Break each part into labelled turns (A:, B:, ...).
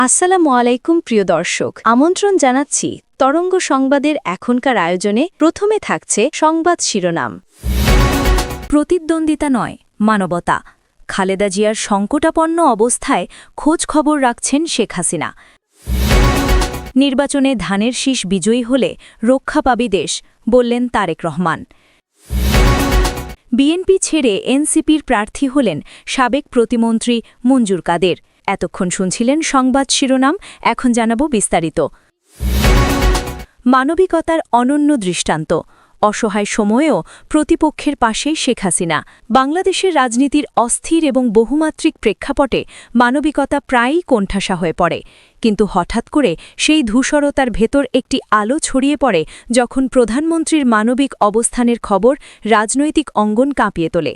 A: আসসালামু আলাইকুম প্রিয় দর্শক, আমন্ত্রণ জানাচ্ছি তরঙ্গ সংবাদের এখনকার আয়োজনে। প্রথমে থাকছে সংবাদ শিরোনাম। প্রতিদ্বন্দ্বিতা নয়, মানবতা। খালেদা জিয়ার সংকটাপন্ন অবস্থায় খোঁজ খবর রাখছেন শেখ হাসিনা। নির্বাচনে ধানের শীষ বিজয়ী হলে রক্ষা পাবে দেশ, বললেন তারেক রহমান। বিএনপি ছেড়ে এনসিপির প্রার্থী হলেন সাবেক প্রতিমন্ত্রী মঞ্জুর কাদের। এতক্ষণ শুনছিলেন সংবাদ শিরোনাম, এখন জানাব বিস্তারিত। মানবিকতার অনন্য দৃষ্টান্ত। অসহায় সময়েও প্রতিপক্ষের পাশেই শেখ হাসিনা। বাংলাদেশের রাজনীতির অস্থির এবং বহুমাত্রিক প্রেক্ষাপটে মানবিকতা প্রায়ই কোণঠাসা হয়ে পড়ে, কিন্তু হঠাৎ করে সেই ধূসরতার ভেতর একটি আলো ছড়িয়ে পড়ে যখন প্রধানমন্ত্রীর মানবিক অবস্থানের খবর রাজনৈতিক অঙ্গন কাঁপিয়ে তোলে।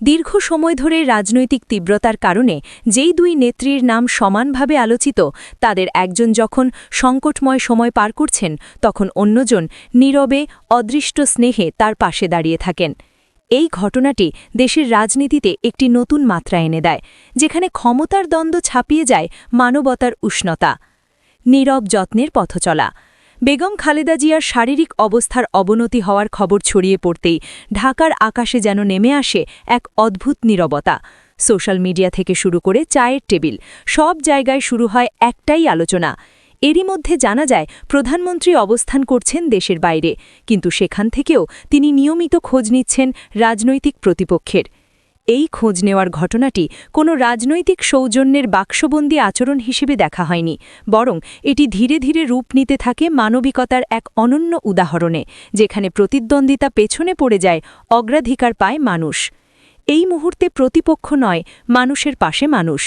A: দীর্ঘ সময় ধরে রাজনৈতিক তীব্রতার কারণে যেই দুই নেত্রীর নাম সমানভাবে আলোচিত, তাদের একজন যখন সংকটময় সময় পার করছেন, তখন অন্যজন নীরবে অদৃষ্ট স্নেহে তার পাশে দাঁড়িয়ে থাকেন। এই ঘটনাটি দেশের রাজনীতিতে একটি নতুন মাত্রা এনে দেয়, যেখানে ক্ষমতার দ্বন্দ্ব ছাপিয়ে যায় মানবতার উষ্ণতা। নীরব যত্নের পথচলা। বেগম খালেদা জিয়ার শারীরিক অবস্থার অবনতি হওয়ার খবর ছড়িয়ে পড়তেই ঢাকার আকাশে যেন নেমে আসে এক অদ্ভুত নীরবতা। সোশ্যাল মিডিয়া থেকে শুরু করে চায়ের টেবিল, সব জায়গায় শুরু হয় একটাই আলোচনা। এরই মধ্যে জানা যায় প্রধানমন্ত্রী অবস্থান করছেন দেশের বাইরে, কিন্তু সেখান থেকেও তিনি নিয়মিত খোঁজ নিচ্ছেন রাজনৈতিক প্রতিপক্ষের। এই খোঁজ নেওয়ার ঘটনাটি কোনো রাজনৈতিক সৌজন্যের বাক্সবন্দী আচরণ হিসেবে দেখা হয়নি, বরং এটি ধীরে ধীরে রূপ নিতে থাকে মানবিকতার এক অনন্য উদাহরণে, যেখানে প্রতিদ্বন্দ্বিতা পেছনে পড়ে যায়, অগ্রাধিকার পায় মানুষ। এই মুহূর্তে প্রতিপক্ষ নয়, মানুষের পাশে মানুষ।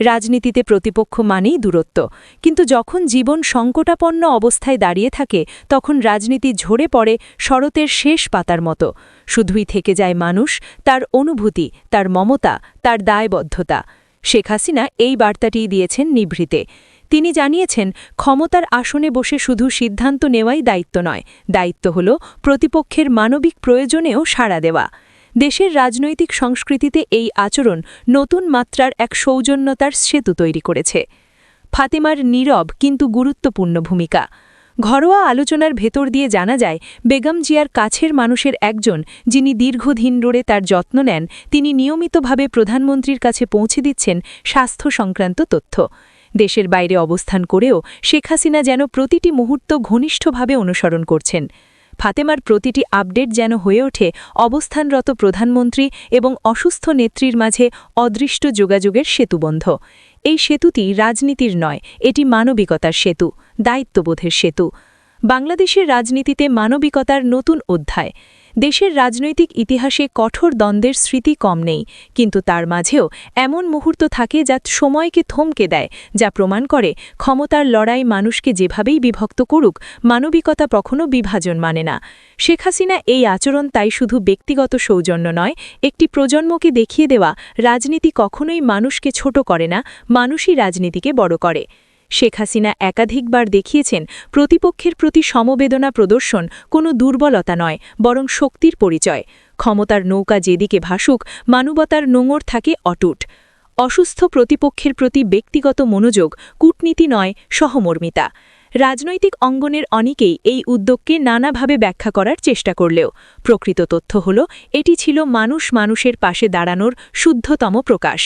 A: রাজনীতিতে প্রতিপক্ষ মানেই দূরত্ব, কিন্তু যখন জীবন সংকটাপন্ন অবস্থায় দাঁড়িয়ে থাকে, তখন রাজনীতি ঝরে পড়ে শরতের শেষ পাতার মতো। শুধুই থেকে যায় মানুষ, তার অনুভূতি, তার মমতা, তার দায়বদ্ধতা। শেখ হাসিনা এই বার্তাটিই দিয়েছেন নিভৃতে। তিনি জানিয়েছেন, ক্ষমতার আসনে বসে শুধু সিদ্ধান্ত নেওয়াই দায়িত্ব নয়, দায়িত্ব হল প্রতিপক্ষের মানবিক প্রয়োজনেও সাড়া দেওয়া। দেশের রাজনৈতিক সংস্কৃতিতে এই আচরণ নতুন মাত্রার এক সৌজন্যতার সেতু তৈরি করেছে। ফাতেমার নীরব কিন্তু গুরুত্বপূর্ণ ভূমিকা। ঘরোয়া আলোচনার ভেতর দিয়ে জানা যায়, বেগম জিয়ার কাছের মানুষের একজন, যিনি দীর্ঘদিন ধরে তার যত্ন নেন, তিনি নিয়মিতভাবে প্রধানমন্ত্রীর কাছে পৌঁছে দিচ্ছেন স্বাস্থ্য সংক্রান্ত তথ্য। দেশের বাইরে অবস্থান করেও শেখ হাসিনা যেন প্রতিটি মুহূর্ত ঘনিষ্ঠভাবে অনুসরণ করছেন। ফাতেমার প্রতিটি আপডেট যেন হয়ে ওঠে অবস্থানরত প্রধানমন্ত্রী এবং অসুস্থ নেত্রীর মাঝে অদৃষ্ট যোগাযোগের সেতুবন্ধ। এই সেতুটি রাজনীতির নয়, এটি মানবিকতার সেতু, দায়িত্ববোধের সেতু। বাংলাদেশের রাজনীতিতে মানবিকতার নতুন অধ্যায়। দেশের রাজনৈতিক ইতিহাসে কঠোর দ্বন্দ্বের স্মৃতি কম নেই, কিন্তু তার মাঝেও এমন মুহূর্ত থাকে যা সময়কে থমকে দেয়, যা প্রমাণ করে ক্ষমতার লড়াই মানুষকে যেভাবেই বিভক্ত করুক, মানবিকতা কখনো বিভাজন মানে না। শেখ হাসিনা এই আচরণ তাই শুধু ব্যক্তিগত সৌজন্য নয়, একটি প্রজন্মকে দেখিয়ে দেওয়া রাজনীতি কখনোই মানুষকে ছোট করে না, মানুষই রাজনীতিকে বড় করে। শেখ হাসিনা একাধিকবার দেখিয়েছেন, প্রতিপক্ষের প্রতি সমবেদনা প্রদর্শন কোনো দুর্বলতা নয়, বরং শক্তির পরিচয়। ক্ষমতার নৌকা যেদিকে ভাসুক, মানবতার নোঙর থাকে অটুট। অসুস্থ প্রতিপক্ষের প্রতি ব্যক্তিগত মনোযোগ কূটনীতি নয়, সহমর্মিতা। রাজনৈতিক অঙ্গনের অনেকেই এই উদ্যোগকে নানাভাবে ব্যাখ্যা করার চেষ্টা করলেও প্রকৃত তথ্য হল, এটি ছিল মানুষ মানুষের পাশে দাঁড়ানোর শুদ্ধতম প্রকাশ।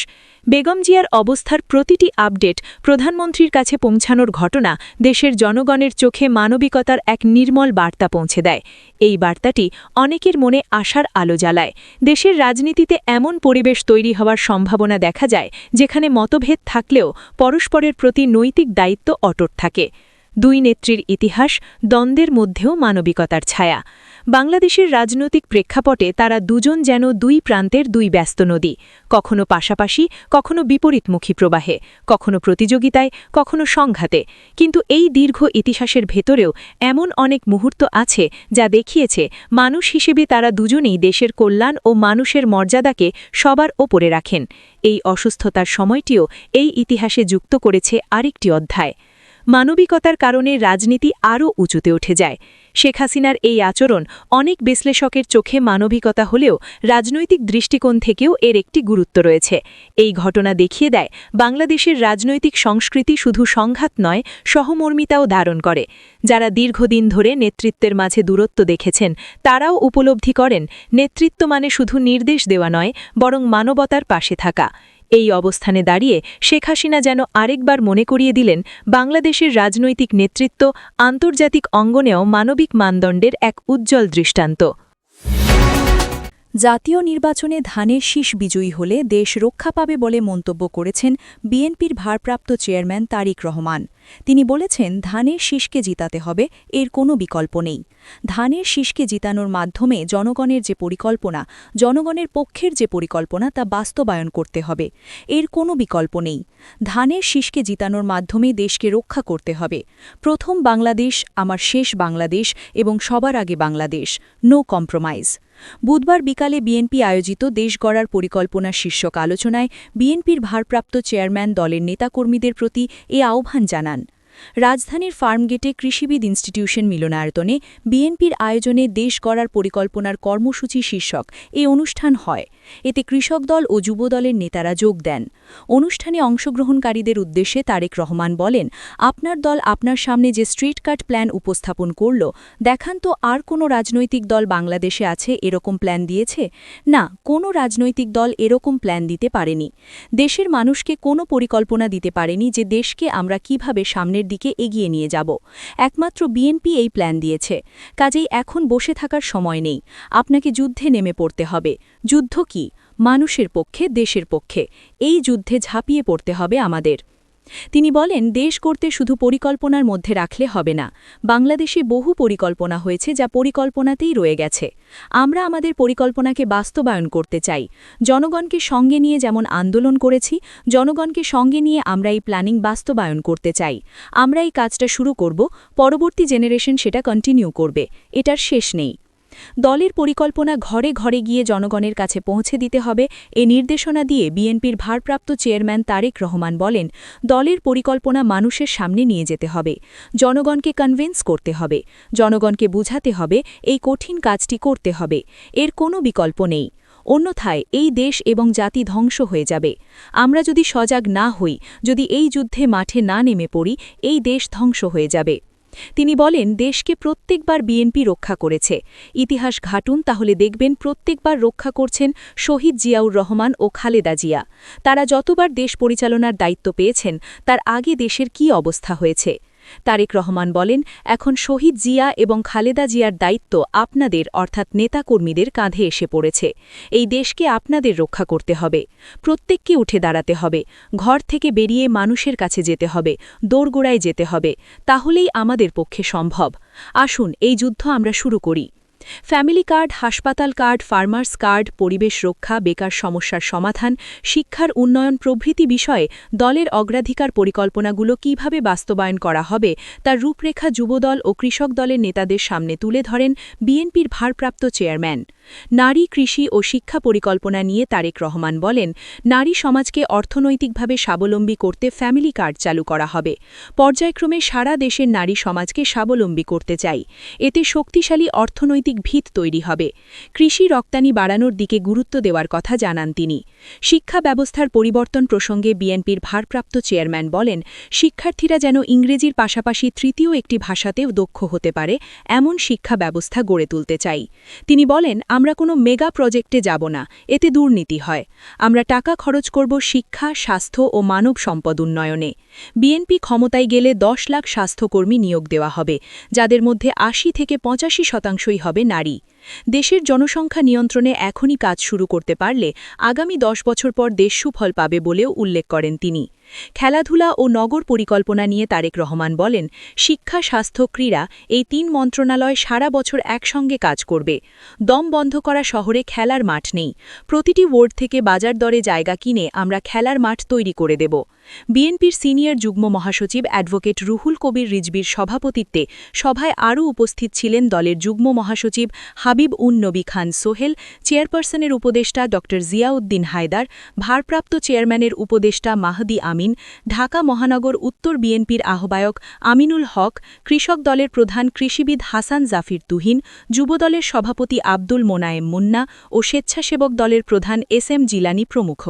A: বেগম জিয়ার অবস্থার প্রতিটি আপডেট প্রধানমন্ত্রীর কাছে পৌঁছানোর ঘটনা দেশের জনগণের চোখে মানবিকতার এক নির্মল বার্তা পৌঁছে দেয়। এই বার্তাটি অনেকের মনে আশার আলো জ্বালায়। দেশের রাজনীতিতে এমন পরিবেশ তৈরি হওয়ার সম্ভাবনা দেখা যায়, যেখানে মতভেদ থাকলেও পরস্পরের প্রতি নৈতিক দায়িত্ব অটুট থাকে। দুই নেত্রীর ইতিহাস, দ্বন্দ্বের মধ্যেও মানবিকতার ছায়া। বাংলাদেশের রাজনৈতিক প্রেক্ষাপটে তারা দুজন যেন দুই প্রান্তের দুই ব্যস্ত নদী, কখনো পাশাপাশি, কখনো বিপরীতমুখী প্রবাহে, কখনো প্রতিযোগিতায়, কখনো সংঘাতে। কিন্তু এই দীর্ঘ ইতিহাসের ভেতরেও এমন অনেক মুহূর্ত আছে যা দেখিয়েছে, মানুষ হিসেবে তারা দুজনেই দেশের কল্যাণ ও মানুষের মর্যাদাকে সবার ওপরে রাখেন। এই অসুস্থতার সময়টিও এই ইতিহাসে যুক্ত করেছে আরেকটি অধ্যায়। মানবিকতার কারণে রাজনীতি আরও উঁচুতে উঠে যায়। শেখ হাসিনার এই আচরণ অনেক বিশ্লেষকের চোখে মানবিকতা হলেও রাজনৈতিক দৃষ্টিকোণ থেকেও এর একটি গুরুত্ব রয়েছে। এই ঘটনা দেখিয়ে দেয় বাংলাদেশের রাজনৈতিক সংস্কৃতি শুধু সংঘাত নয়, সহমর্মিতাও ধারণ করে। যারা দীর্ঘদিন ধরে নেতৃত্বের মাঝে দূরত্ব দেখেছেন তারাও উপলব্ধি করেন নেতৃত্ব মানে শুধু নির্দেশ দেওয়া নয়, বরং মানবতার পাশে থাকা। এই অবস্থানে দাঁড়িয়ে শেখ হাসিনা যেন আরেকবার মনে করিয়ে দিলেন বাংলাদেশের রাজনৈতিক নেতৃত্ব আন্তর্জাতিক অঙ্গনেও মানবিক মানদণ্ডের এক উজ্জ্বল দৃষ্টান্ত। জাতীয় নির্বাচনে ধানের শীষ বিজয়ী হলে দেশ রক্ষা পাবে বলে মন্তব্য করেছেন বিএনপির ভারপ্রাপ্ত চেয়ারম্যান তারেক রহমান। তিনি বলেছেন, ধানের শীষকে জিতাতে হবে, এর কোনো বিকল্প নেই। ধানের শীষকে জিতানোর মাধ্যমে জনগণের যে পরিকল্পনা, জনগণের পক্ষের যে পরিকল্পনা তা বাস্তবায়ন করতে হবে, এর কোনো বিকল্প নেই। ধানের শীষকে জিতানোর মাধ্যমে দেশকে রক্ষা করতে হবে। প্রথম বাংলাদেশ, আমার শেষ বাংলাদেশ এবং সবার আগে বাংলাদেশ, নো কম্প্রোমাইজ। বুধবার বিকালে বিএনপি আয়োজিত দেশ গড়ার পরিকল্পনা শীর্ষক আলোচনায় বিএনপির ভারপ্রাপ্ত চেয়ারম্যান দলের নেতাকর্মীদের প্রতি এ আহ্বান জানান। রাজধানীর ফার্মগেটে কৃষিবিদ ইনস্টিটিউশন মিলনায়তনে বিএনপির আয়োজনে দেশ গড়ার পরিকল্পনার কর্মসূচি শীর্ষক এ অনুষ্ঠান হয়। এতে কৃষক দল ও যুবদলের নেতারা যোগ দেন। অনুষ্ঠানে অংশগ্রহণকারীদের উদ্দেশ্যে তারেক রহমান বলেন, আপনার দল আপনার সামনে যে স্ট্রিট কাট প্ল্যান উপস্থাপন করল, দেখান তো আর কোনো রাজনৈতিক দল বাংলাদেশে আছে এরকম প্ল্যান দিয়েছে? না, কোনো রাজনৈতিক দল এরকম প্ল্যান দিতে পারেনি। দেশের মানুষকে কোনো পরিকল্পনা দিতে পারেনি যে দেশকে আমরা কিভাবে সামনের দিকে এগিয়ে নিয়ে যাব। একমাত্র বিএনপি এই প্ল্যান দিয়েছে। কাজেই এখন বসে থাকার সময় নেই, আপনাকে যুদ্ধে নেমে পড়তে হবে। যুদ্ধ কি? মানুষের পক্ষে, দেশের পক্ষে। এই যুদ্ধে ঝাঁপিয়ে পড়তে হবে আমাদের। তিনি বলেন, দেশ করতে শুধু পরিকল্পনার মধ্যে রাখলে হবে না। বাংলাদেশে বহু পরিকল্পনা হয়েছে যা পরিকল্পনাতেই রয়ে গেছে। আমরা আমাদের পরিকল্পনাকে বাস্তবায়ন করতে চাই। জনগণকে সঙ্গে নিয়ে যেমন আন্দোলন করেছি, জনগণকে সঙ্গে নিয়ে আমরা এই প্ল্যানিং বাস্তবায়ন করতে চাই। আমরা এই কাজটা শুরু করব, পরবর্তী জেনারেশন সেটা কন্টিনিউ করবে, এটার শেষ নেই। দলের পরিকল্পনা ঘরে ঘরে গিয়ে জনগণের কাছে পৌঁছে দিতে হবে, এ নির্দেশনা দিয়ে বিএনপির ভারপ্রাপ্ত চেয়ারম্যান তারেক রহমান বলেন, দলের পরিকল্পনা মানুষের সামনে নিয়ে যেতে হবে। জনগণকে কনভিন্স করতে হবে, জনগণকে বুঝাতে হবে, এই কঠিন কাজটি করতে হবে। এর কোনো বিকল্প নেই। অন্যথায় এই দেশ এবং জাতি ধ্বংস হয়ে যাবে। আমরা যদি সজাগ না হই, যদি এই যুদ্ধে মাঠে না নেমে পড়ি, এই দেশ ধ্বংস হয়ে যাবে। তিনি বলেন, দেশকে প্রত্যেকবার বিএনপি রক্ষা করেছে। ইতিহাস ঘাটুন, তাহলে দেখবেন প্রত্যেকবার রক্ষা করছেন শহীদ জিয়াউর রহমান ও খালেদা জিয়া। তারা যতবার দেশ পরিচালনার দায়িত্ব পেয়েছেন তার আগে দেশের কী অবস্থা হয়েছে। তারেক রহমান বলেন, এখন শহীদ জিয়া এবং খালেদা জিয়ার দায়িত্ব আপনাদের অর্থাৎ নেতাকর্মীদের কাঁধে এসে পড়েছে। এই দেশকে আপনাদের রক্ষা করতে হবে। প্রত্যেককে উঠে দাঁড়াতে হবে, ঘর থেকে বেরিয়ে মানুষের কাছে যেতে হবে, দোরগোড়ায় যেতে হবে। তাহলেই আমাদের পক্ষে সম্ভব। আসুন এই যুদ্ধ আমরা শুরু করি। ফ্যামিলি কার্ড, হাসপাতাল কার্ড, ফার্মার্স কার্ড, পরিবেশ রক্ষা, বেকার সমস্যার সমাধান, শিক্ষার উন্নয়ন প্রভৃতি বিষয়ে দলের অগ্রাধিকার পরিকল্পনাগুলো কিভাবে বাস্তবায়ন করা হবে তার রূপরেখা যুবদল ও কৃষক দলের নেতাদের সামনে তুলে ধরেন বিএনপির ভারপ্রাপ্ত চেয়ারম্যান। নারী, কৃষি ও শিক্ষা পরিকল্পনা নিয়ে তারেক রহমান বলেন, নারী সমাজকে অর্থনৈতিকভাবে স্বাবলম্বী করতে ফ্যামিলি কার্ড চালু করা হবে। পর্যায়ক্রমে সারা দেশের নারী সমাজকে স্বাবলম্বী করতে চাই। এতে শক্তিশালী অর্থনৈতিক ভিত তৈরি হবে। কৃষি রপ্তানি বাড়ানোর দিকে গুরুত্ব দেওয়ার কথা জানান তিনি। শিক্ষা ব্যবস্থার পরিবর্তন প্রসঙ্গে বিএনপির ভারপ্রাপ্ত চেয়ারম্যান বলেন, শিক্ষার্থীরা যেন ইংরেজির পাশাপাশি তৃতীয় একটি ভাষাতেও দক্ষ হতে পারে এমন শিক্ষা ব্যবস্থা গড়ে তুলতে চাই। তিনি বলেন, আমরা কোনো মেগা প্রজেক্টে যাব না, এতে দুর্নীতি হয়। আমরা টাকা খরচ করব শিক্ষা, স্বাস্থ্য ও মানব সম্পদ উন্নয়নে। বিএনপি ক্ষমতায় গেলে 10 লাখ স্বাস্থ্যকর্মী নিয়োগ দেওয়া হবে, যাদের মধ্যে 80 থেকে 85% হবে নারী। দেশের জনসংখ্যা নিয়ন্ত্রণে এখনই কাজ শুরু করতে পারলে আগামী 10 বছর পর দেশ সুফল পাবে বলেও উল্লেখ করেন তিনি। খেলাধুলা ও নগর পরিকল্পনা নিয়ে তারেক রহমান বলেন, শিক্ষা, স্বাস্থ্য, ক্রীড়া এই 3 মন্ত্রণালয় সারা বছর একসঙ্গে কাজ করবে। দম বন্ধ করা শহরে খেলার মাঠ নেই। প্রতিটি ওয়ার্ড থেকে বাজার দরে জায়গা কিনে আমরা খেলার মাঠ তৈরি করে দেব। বিএনপির সিনিয়র যুগ্ম মহাসচিব অ্যাডভোকেট রুহুল কবির রিজভীর সভাপতিত্বে সভায় আরও উপস্থিত ছিলেন দলের যুগ্ম মহাসচিব হাবিব উন নবী খান সোহেল, চেয়ারপারসনের উপদেষ্টা ড জিয়াউদ্দিন হায়দার, ভারপ্রাপ্ত চেয়ারম্যানের উপদেষ্টা মাহদি আমিন, ঢাকা মহানগর উত্তর বিএনপির আহ্বায়ক আমিনুল হক, কৃষক দলের প্রধান কৃষিবিদ হাসান জাফির তুহিন, যুবদলের সভাপতি আব্দুল মোনায়েম মুন্না ও স্বেচ্ছাসেবক দলের প্রধান এস এম জিলানী প্রমুখ।